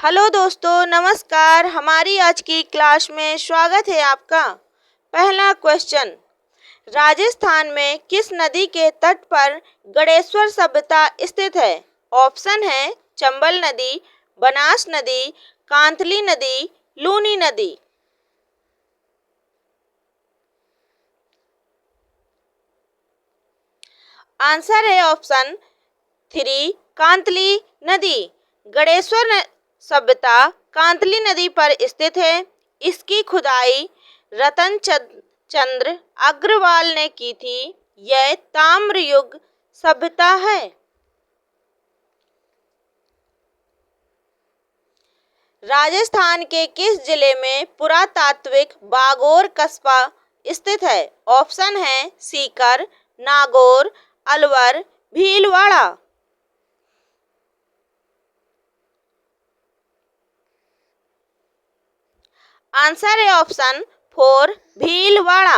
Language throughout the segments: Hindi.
हेलो दोस्तों, नमस्कार। हमारी आज की क्लास में स्वागत है आपका। पहला क्वेश्चन, राजस्थान में किस नदी के तट पर गणेश्वर सभ्यता स्थित है? ऑप्शन है चंबल नदी, बनास नदी, कांतली नदी, लूनी नदी। आंसर है ऑप्शन 3 कांतली नदी। सभ्यता कांतली नदी पर स्थित है। इसकी खुदाई रतन चंद्र अग्रवाल ने की थी। यह ताम्र युग सभ्यता है। राजस्थान के किस जिले में पुरातात्विक बागोर कस्बा स्थित है? ऑप्शन है सीकर, नागौर, अलवर, भीलवाड़ा। आंसर है ऑप्शन 4 भीलवाड़ा।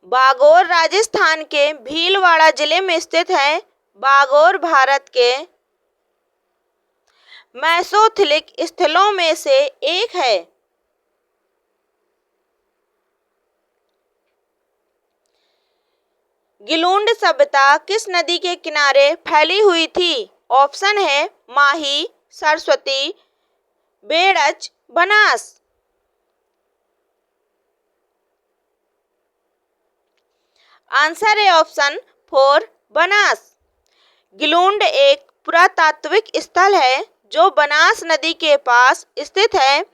बागोर राजस्थान के भीलवाड़ा जिले में स्थित है। बागोर भारत के मेसोलिथिक स्थलों में से एक है। गिलुंड सभ्यता किस नदी के किनारे फैली हुई थी? ऑप्शन है माही, सरस्वती, बेड़च, बनास। आंसर है ऑप्शन 4 बनास। गिलुंड एक पुरातात्विक स्थल है जो बनास नदी के पास स्थित है।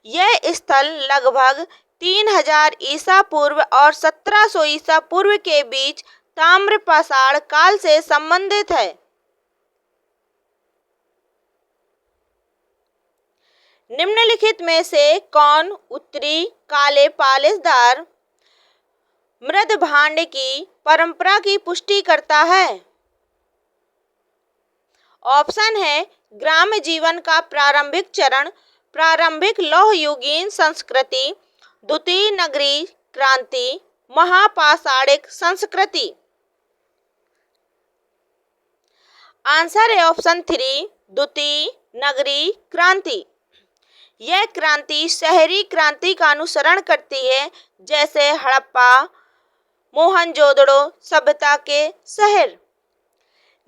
यह स्थल लगभग 3000 ईसा पूर्व और 1700 ईसा पूर्व के बीच ताम्रपाषाण काल से संबंधित है। निम्नलिखित में से कौन उत्तरी काले पालिशदार मृद भांड की परंपरा की पुष्टि करता है? ऑप्शन है ग्राम जीवन का प्रारंभिक चरण, प्रारंभिक लौह युगीन संस्कृति, द्वितीय नगरीय क्रांति, महापाषाणिक संस्कृति। आंसर है ऑप्शन 3 द्वितीय नगरीय क्रांति। यह क्रांति शहरी क्रांति का अनुसरण करती है, जैसे हड़प्पा, मोहनजोदड़ो सभ्यता के शहर।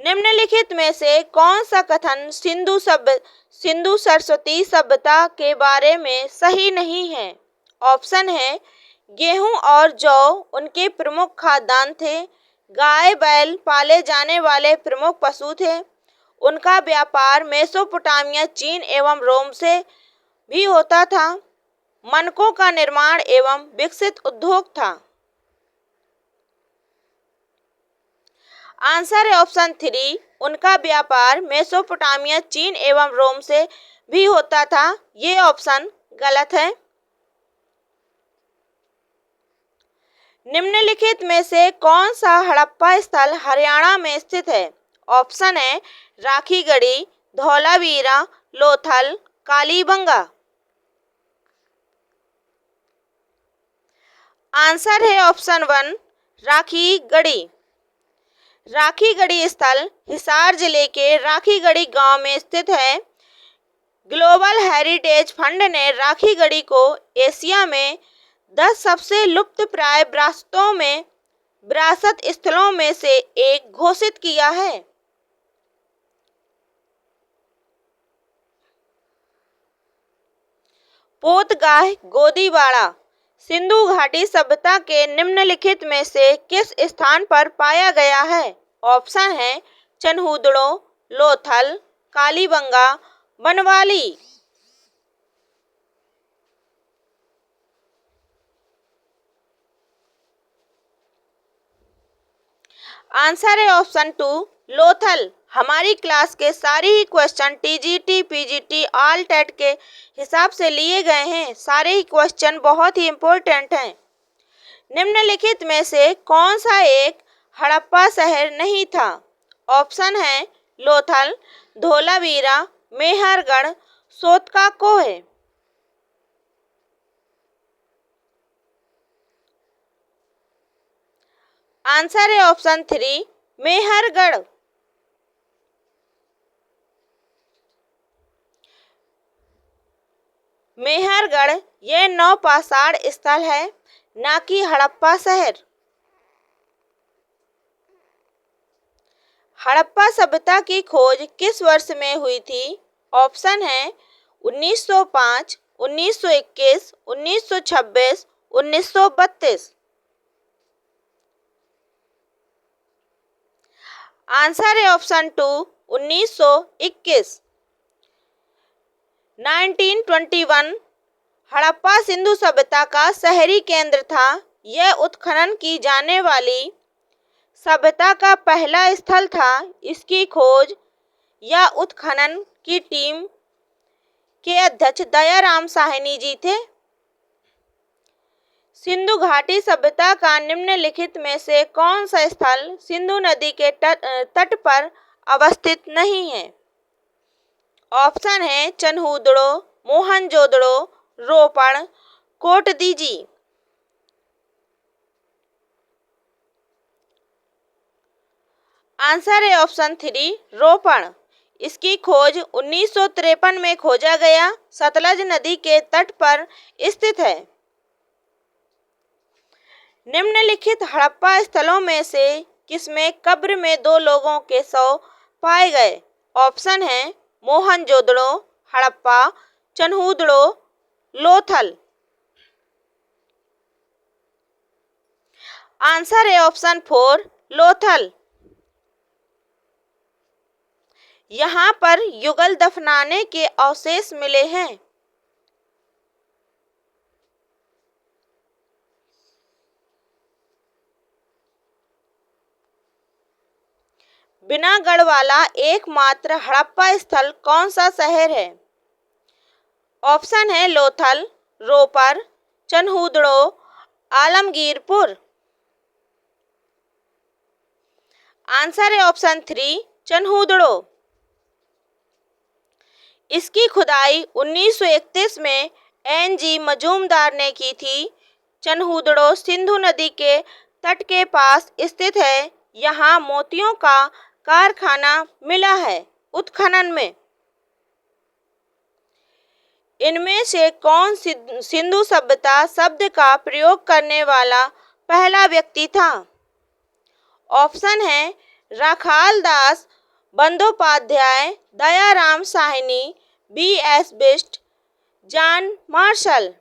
निम्नलिखित में से कौन सा कथन सिंधु सरस्वती सभ्यता के बारे में सही नहीं है? ऑप्शन है गेहूं और जौ उनके प्रमुख खाद्यान्न थे। गाय बैल पाले जाने वाले प्रमुख पशु थे। उनका व्यापार मेसोपोटामिया, चीन एवं रोम से भी होता था। मनकों का निर्माण एवं विकसित उद्योग था। आंसर है ऑप्शन 3 उनका व्यापार मेसोपोटामिया, चीन एवं रोम से भी होता था। ये ऑप्शन गलत है। निम्नलिखित में से कौन सा हड़प्पा स्थल हरियाणा में स्थित है? ऑप्शन है राखीगढ़ी, धौलावीरा, लोथल, कालीबंगा। आंसर है ऑप्शन 1 राखीगढ़ी। राखीगढ़ी स्थल हिसार जिले के राखीगढ़ी गांव में स्थित है। ग्लोबल हेरिटेज फंड ने राखीगढ़ी को एशिया में 10 सबसे लुप्तप्राय विरासत स्थलों में से एक घोषित किया है। पोतगाह गोदीवाड़ा सिंधु घाटी सभ्यता के निम्नलिखित में से किस स्थान पर पाया गया है? ऑप्शन है चनहूदड़ो, लोथल, कालीबंगा, बनवाली। आंसर है ऑप्शन 2 लोथल। हमारी क्लास के सारे ही question TGT, PGT, all TET के हिसाब से लिए गए हैं। सारे ही क्वेश्चन बहुत ही इम्पोर्टेंट हैं। निम्नलिखित में से कौन सा एक हड़प्पा शहर नहीं था? ऑप्शन है लोथल, धोलावीरा, मेहरगढ़, सोतकाकोह। आंसर है ऑप्शन 3 मेहरगढ़। मेहरगढ़ ये नौपाषाण स्थल है, ना कि हड़प्पा शहर। हड़प्पा सभ्यता की खोज किस वर्ष में हुई थी? ऑप्शन है 1905, 1921, 1926, 1932। आंसर है ऑप्शन 2, 1921। 1921 हड़प्पा सिंधु सभ्यता का शहरी केंद्र था। यह उत्खनन की जाने वाली सभ्यता का पहला स्थल था। इसकी खोज या उत्खनन की टीम के अध्यक्ष दयाराम साहनी जी थे। सिंधु घाटी सभ्यता का निम्नलिखित में से कौन सा स्थल सिंधु नदी के तट पर अवस्थित नहीं है? ऑप्शन है चन्हूदड़ो, मोहनजोदड़ो, रोपड़, कोटदीजी। आंसर है ऑप्शन 3, रोपड़। इसकी खोज 1953 में खोजा गया। सतलज नदी के तट पर स्थित है। निम्नलिखित हड़प्पा स्थलों में से किसमें कब्र में 2 लोगों के शव पाए गए? ऑप्शन है मोहनजोदड़ो, हड़प्पा, चन्हूदड़ो, लोथल। आंसर है ऑप्शन 4, लोथल। यहाँ पर युगल दफनाने के अवशेष मिले हैं। बिना गढ़ वाला एकमात्र हड़प्पा स्थल कौन सा शहर है? ऑप्शन है लोथल, रोपड़, चन्हूदड़ो, आलमगीरपुर। आंसर है ऑप्शन 3, चन्हूदड़ो। इसकी खुदाई 1931 में एन.जी. मजूमदार ने की थी। चन्हूदड़ो सिंधु नदी के तट के पास स्थित है। यहाँ मोतियों का कारखाना मिला है उत्खनन में। इनमें से कौन सिंधु सभ्यता शब्द का प्रयोग करने वाला पहला व्यक्ति था? ऑप्शन है Rakhal Das Bandyopadhyay, Dayaram Sahni, B S. Bisht, John Marshall.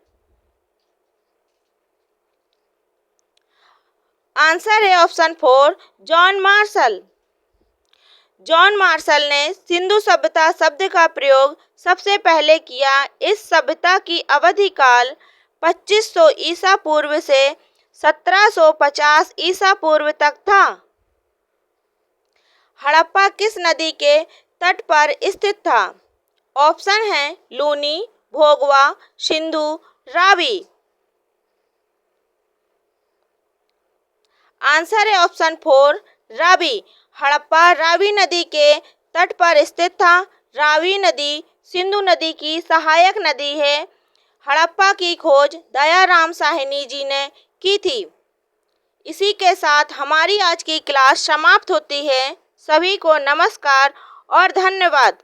Answer है option 4, John Marshall. John Marshall ने सिंधु सभ्यता शब्द का प्रयोग सबसे पहले किया। इस सभ्यता की अवधि काल 2500 ईसा पूर्व से 1750 ईसा पूर्व तक था। हड़प्पा किस नदी के तट पर स्थित था? ऑप्शन है लूनी, भोगवा, सिंधु, रावी। आंसर है ऑप्शन 4, रावी। हड़प्पा रावी नदी के तट पर स्थित था। रावी नदी सिंधु नदी की सहायक नदी है। हड़प्पा की खोज दयाराम साहनी जी ने की थी। इसी के साथ हमारी आज की क्लास समाप्त होती है। सभी को नमस्कार और धन्यवाद।